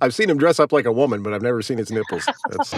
I've seen him dress up like a woman, but I've never seen his nipples. That's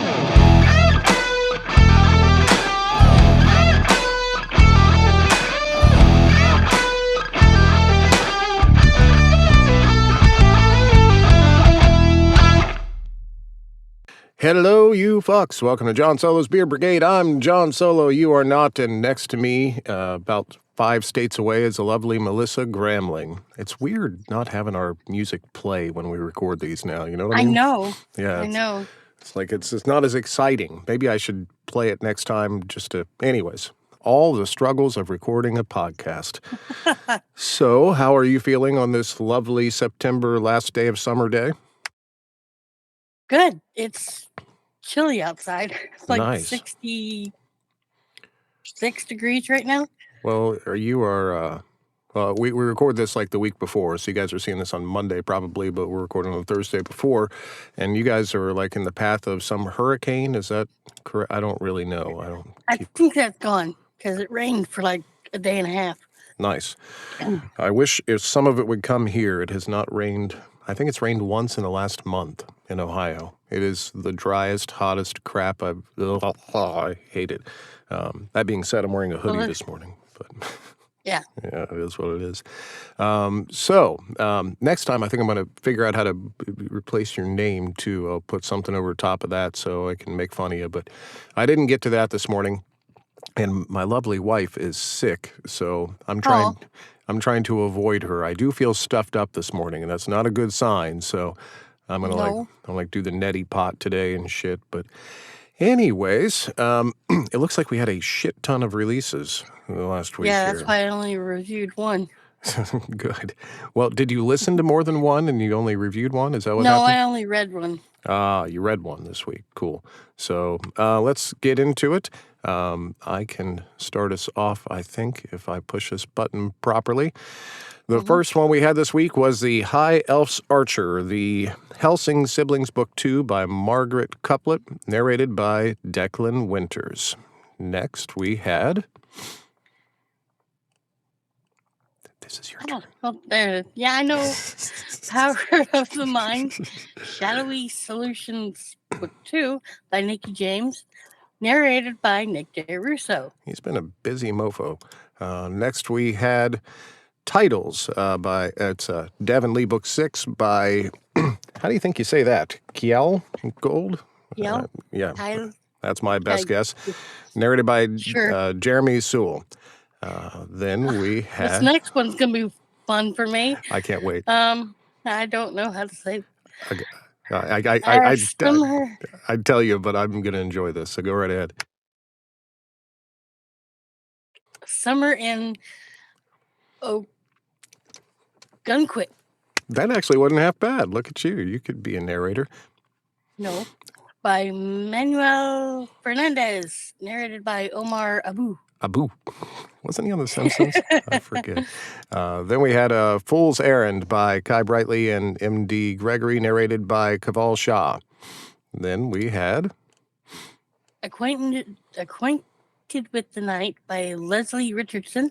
Hello, you fucks. Welcome to John Solo's Beer Brigade. I'm John Solo. You are not, and next to me, about 5 states away, is the lovely Melissa Gramling. It's weird not having our music play when we record these now. You know what I I mean? know. Yeah, I know. it's like it's not as exciting. Maybe I should play it next time just to... Anyways, all the struggles of recording a podcast. So, how are you feeling on this lovely September last day of summer day? Good. It's chilly outside. It's like Nice. 66 degrees right now. Well, we record this like the week before, so you guys are seeing this on Monday probably, but we're recording on Thursday before, and you guys are like in the path of some hurricane. Is that correct? I don't really know. I think that's gone because it rained for like a day and a half. Nice. I wish if some of it would come here. It has not rained. I think it's rained once in the last month in Ohio. It is the driest, hottest crap I hate it. That being said, I'm wearing a hoodie this morning, but yeah, it is what it is. Next time I think I'm going to figure out how to replace your name too. I'll put something over top of that so I can make fun of you, but I didn't get to that this morning. And my lovely wife is sick, so I'm trying to avoid her. I do feel stuffed up this morning, and that's not a good sign. So I'm gonna do the neti pot today and shit. But anyways, it looks like we had a shit ton of releases last week. Yeah, that's why I only reviewed one. Good. Well, did you listen to more than one, and you only reviewed one? Is that what happened? No, I only read one. You read one this week. Cool. So let's get into it. I can start us off, I think, if I push this button properly. The first one we had this week was The High Elf's Archer, the Helsing Siblings Book 2 by Margaret Couplet, narrated by Declan Winters. Next, we had... This is your turn. Oh, there. Yeah, I know. Power of the Mind, Shadowy Solutions Book 2 by Nikki James, narrated by Nick DeRusso. He's been a busy mofo. Next, we had Titles by Devon Lee Book 6 by, how do you think you say that? Kiel Gold? Kiel? Yeah, that's my best guess. Narrated by Jeremy Sewell. Then we had... This next one's going to be fun for me. I can't wait. I don't know how to say. I'd tell you, but I'm going to enjoy this, so go right ahead. Summer in Gunquit. That actually wasn't half bad. Look at you. You could be a narrator. No. By Manuel Fernandez, narrated by Omar Abu. Wasn't he on The Simpsons? I forget. Then we had A Fool's Errand by Kai Brightly and M.D. Gregory, narrated by Kaval Shah. Then we had... Acquainted with the Night by Leslie Richardson,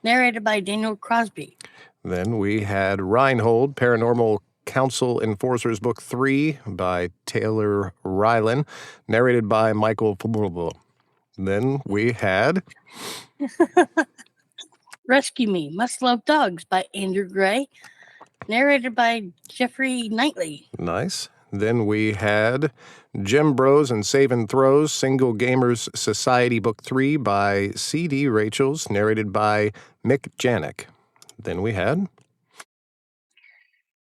narrated by Daniel Crosby. Then we had Reinhold, Paranormal Council Enforcers Book 3 by Taylor Rylan, narrated by Michael Pablo. Then we had... Rescue Me, Must Love Dogs by Andrew Gray, narrated by Jeffrey Knightley. Nice. Then we had Gem Bros and Save and Throws, Single Gamers Society Book 3 by C.D. Rachels, narrated by Mick Janik. Then we had...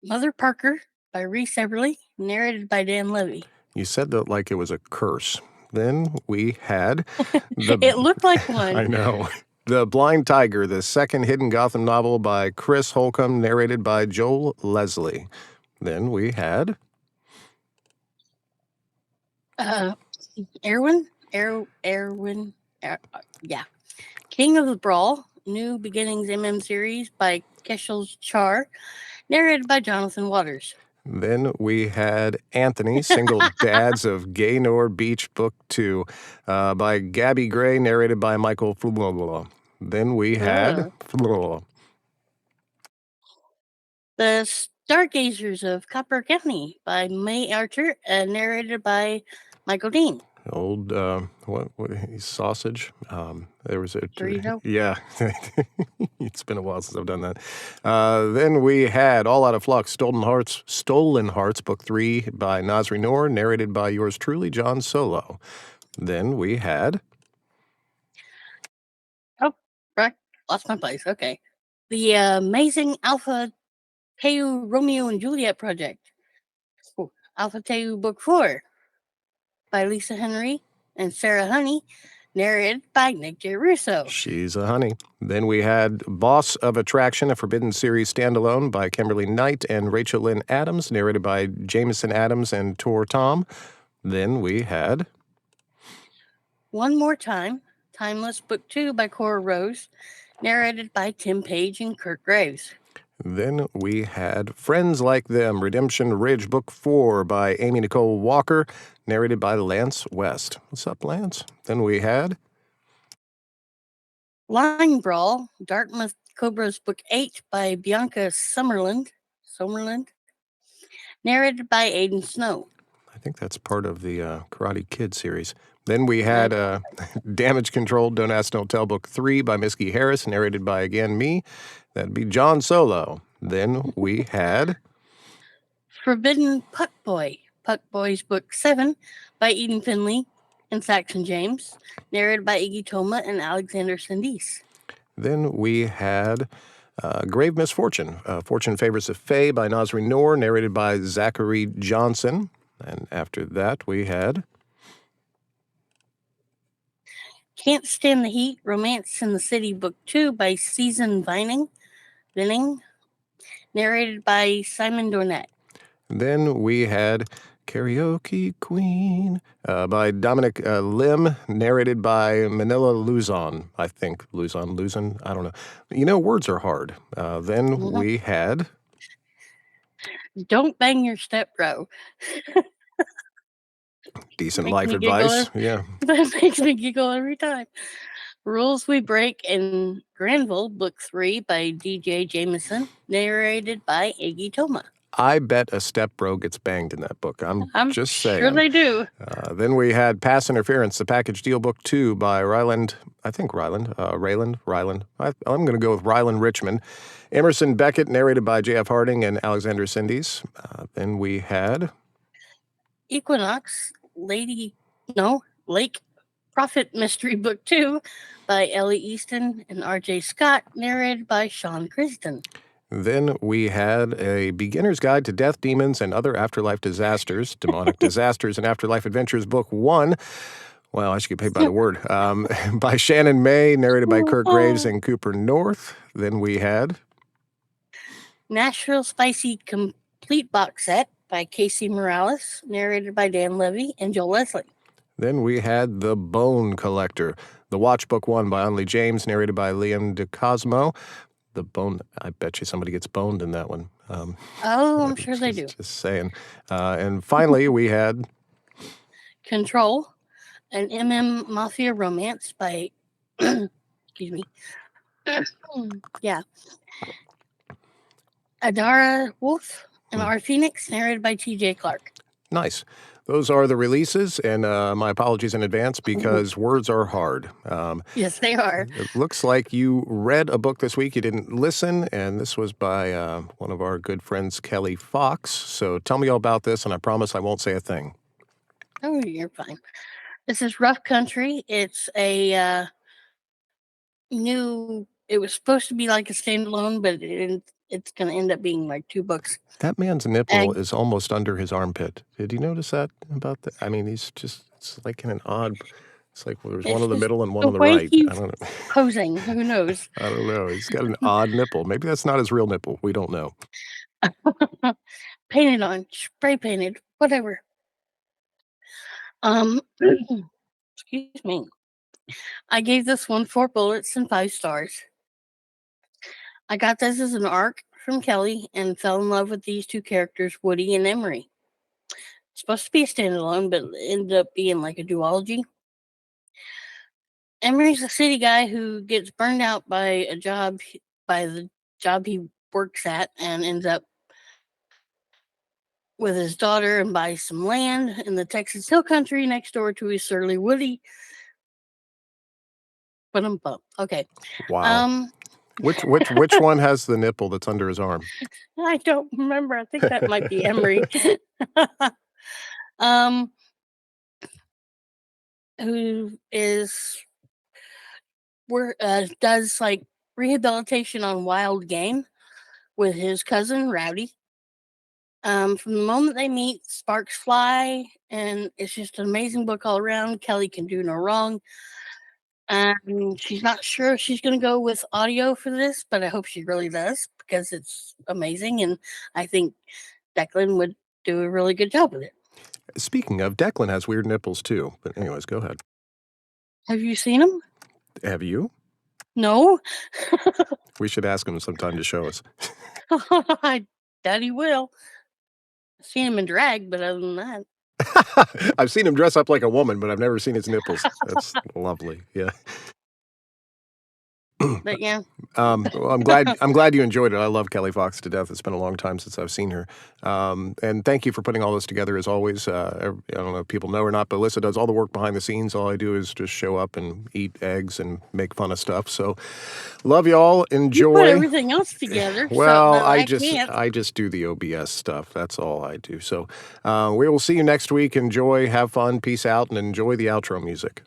Mother Parker by Reese Everly, narrated by Dan Levy. You said that like it was a curse. Then we had... It looked like one. I know. The Blind Tiger, the second hidden Gotham novel by Chris Holcomb, narrated by Joel Leslie. Then we had... Erwin. King of the Brawl, New Beginnings MM series by Keshel Char, narrated by Jonathan Waters. Then we had Anthony, Single Dads of Gaynor Beach, Book 2, by Gabby Gray, narrated by Michael Flublo. Then we had... The Stargazers of Copper County by May Archer and narrated by Michael Dean. Old what sausage? There was a Burrito. yeah. It's been a while since I've done that. Then we had All Out of Flux, Stolen Hearts, Book 3 by Nasri Noor, narrated by yours truly, John Solo. Then we had Right, lost my place. Okay, the Amazing Alpha Tau Romeo and Juliet Project. Alpha Tau Book 4 by Lisa Henry and Sarah Honey, narrated by Nick J. Russo. She's a Honey. Then we had Boss of Attraction, a Forbidden Series standalone by Kimberly Knight and Rachel Lynn Adams, narrated by Jameson Adams and Tor Tom. Then we had One More Time, Timeless Book 2 by Cora Rose, narrated by Tim Page and Kurt Graves. Then we had Friends Like Them, Redemption Ridge, Book 4 by Amy Nicole Walker, narrated by Lance West. What's up, Lance? Then we had Line Brawl, Dartmouth Cobras Book 8 by Bianca Summerland, narrated by Aidan Snow. I think that's part of the Karate Kid series. Then we had Damage Control, Don't Ask, Don't Tell, Book 3 by Misky Harris, narrated by, again, me. That'd be John Solo. Then we had Forbidden Puck Boys Book 7 by Eden Finley and Saxon James, narrated by Iggy Toma and Alexander Sandis. Then we had Grave Misfortune, Fortune Favors the Fae by Nasri Noor, narrated by Zachary Johnson. And after that, we had Can't Stand the Heat, Romance in the City Book 2 by Season Vinning, narrated by Simon Dornett. Then we had Karaoke Queen by Dominic Lim, narrated by Manila Luzon. I think Luzon, I don't know. You know, words are hard. Then we had Don't Bang Your Stepbro. Decent Makes life me advice. giggle. Yeah. That makes me giggle every time. Rules We Break in Granville, Book 3 by DJ Jameson, narrated by Iggy Toma. I bet a stepbro gets banged in that book. I'm just saying. Sure they do. Then we had Pass Interference, the Package Deal Book 2 by Rayland. I'm going to go with Ryland Richmond. Emerson Beckett, narrated by J.F. Harding and Alexander Sindis. Then we had Equinox, Lake Prophet Mystery Book 2 by Ellie Easton and R.J. Scott, narrated by Sean Criston. Then we had A Beginner's Guide to Death, Demons, and Other Afterlife Disasters, Demonic Disasters and Afterlife Adventures, Book 1. Well, I should get paid by the word. By Shannon May, narrated by Kurt Graves and Cooper North. Then we had Nashville Spicy Complete Box Set by Casey Morales, narrated by Dan Levy and Joel Leslie. Then we had The Bone Collector, The Watch, Book 1 by Onley James, narrated by Liam DeCosmo. The bone, I bet you somebody gets boned in that one. I'm sure they do. Just saying. And finally, we had Control, an MM Mafia romance by, excuse me, Adara Wolf and R. Phoenix, narrated by T.J. Clark. Nice. Those are the releases, and my apologies in advance because words are hard. Yes, they are. It looks like you read a book this week. You didn't listen, and this was by one of our good friends, Kelly Fox. So tell me all about this, and I promise I won't say a thing. Oh, you're fine. This is Rough Country. It's a it was supposed to be like a standalone, but it's going to end up being like 2 books. That man's nipple is almost under his armpit. Did you notice that about that? I mean, it's like in an odd, it's like there's one in the middle and one on the right. I don't know. Posing, who knows? I don't know. He's got an odd nipple. Maybe that's not his real nipple. We don't know. Painted on, spray painted, whatever. Excuse me. I gave this one 4 bullets and 5 stars. I got this as an arc from Kelly and fell in love with these 2 characters, Woody and Emery. It's supposed to be a standalone, but it ended up being like a duology. Emery's a city guy who gets burned out by the job he works at and ends up with his daughter and buys some land in the Texas Hill Country next door to his surly Woody. But okay. Wow. Which one has the nipple that's under his arm? I don't remember. I think that might be Emery. um, who does like rehabilitation on wild game with his cousin Rowdy. From the moment they meet, sparks fly, and it's just an amazing book all around. Kelly can do no wrong. She's not sure if she's going to go with audio for this, but I hope she really does because it's amazing, and I think Declan would do a really good job with it. Speaking of, Declan has weird nipples too. But anyways, go ahead. Have you seen him? Have you? No. We should ask him sometime to show us. I doubt he will. I've seen him in drag, but other than that. I've seen him dress up like a woman, but I've never seen his nipples. That's lovely. Yeah. But yeah. Well, I'm glad you enjoyed it. I love Kelly Fox to death. It's been a long time since I've seen her. And thank you for putting all this together as always. I don't know if people know or not, but Alyssa does all the work behind the scenes. All I do is just show up and eat eggs and make fun of stuff. So love y'all. Enjoy. You put everything else together. Well, so I just do the OBS stuff. That's all I do. So we will see you next week. Enjoy, have fun, peace out, and enjoy the outro music.